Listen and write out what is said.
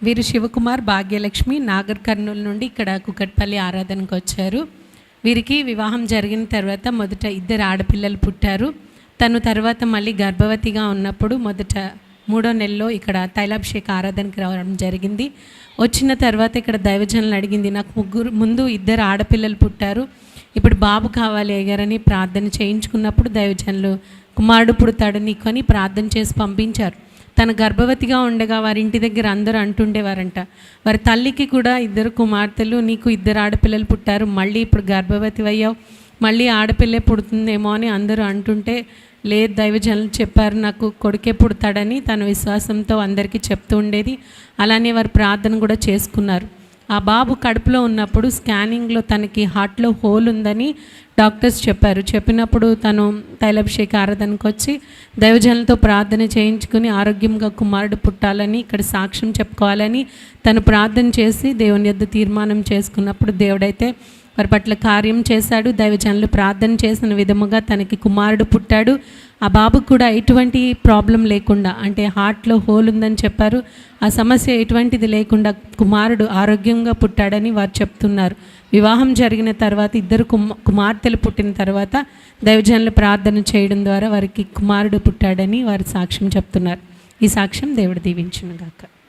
వీరు శివకుమార్, భాగ్యలక్ష్మి నాగర్ కర్నూలు నుండి ఇక్కడ కుకట్పల్లి ఆరాధనకు వచ్చారు. వీరికి వివాహం జరిగిన తర్వాత మొదట 2 ఆడపిల్లలు పుట్టారు. తను తర్వాత మళ్ళీ గర్భవతిగా ఉన్నప్పుడు మొదట 3వ నెలలో ఇక్కడ తైలాభిషేక ఆరాధనకి రావడం జరిగింది. వచ్చిన తర్వాత ఇక్కడ దైవజనులు అడిగింది, నాకు ముందు 2 ఆడపిల్లలు పుట్టారు, ఇప్పుడు బాబు కావాలి అయ్యారని ప్రార్థన చేయించుకున్నప్పుడు దైవజనులు కుమారుడు పుడతాడు నీకు అని ప్రార్థన చేసి పంపించారు. తన గర్భవతిగా ఉండగా వారి ఇంటి దగ్గర అందరూ అంటుండేవారంట, వారి తల్లికి కూడా 2 కుమార్తెలు, నీకు 2 ఆడపిల్లలు పుట్టారు, మళ్ళీ ఇప్పుడు గర్భవతి అయ్యావు, మళ్ళీ ఆడపిల్లే పుడుతుందేమో అని అందరూ అంటుంటే, లేదు దైవజనులు చెప్పారు నాకు కొడుకే పుడతాడని తన విశ్వాసంతో అందరికీ చెప్తూ ఉండేది. అలానే వారు ప్రార్థన కూడా చేసుకున్నారు. ఆ బాబు కడుపులో ఉన్నప్పుడు స్కానింగ్లో తనకి హార్ట్లో హోల్ ఉందని డాక్టర్స్ చెప్పారు. చెప్పినప్పుడు తను తైలాభిషేక ఆరాధనకు వచ్చి దైవజనులతో ప్రార్థన చేయించుకుని ఆరోగ్యంగా కుమారుడు పుట్టాలని ఇక్కడ సాక్ష్యం చెప్పుకోవాలని తను ప్రార్థన చేసి దేవుని యొద్ద తీర్మానం చేసుకున్నప్పుడు దేవుడైతే వారి పట్ల కార్యం చేశాడు. దైవజనులు ప్రార్థన చేసిన విధముగా తనకి కుమారుడు పుట్టాడు. ఆ బాబుకు కూడా ఎటువంటి ప్రాబ్లం లేకుండా, అంటే హార్ట్లో హోల్ ఉందని చెప్పారు, ఆ సమస్య ఎటువంటిది లేకుండా కుమారుడు ఆరోగ్యంగా పుట్టాడని వారు చెప్తున్నారు. వివాహం జరిగిన తర్వాత 2 కుమార్తెలు పుట్టిన తర్వాత దైవజనులు ప్రార్థన చేయడం ద్వారా వారికి కుమారుడు పుట్టాడని వారు సాక్ష్యం చెప్తున్నారు. ఈ సాక్ష్యం దేవుడు దీవించును గాక.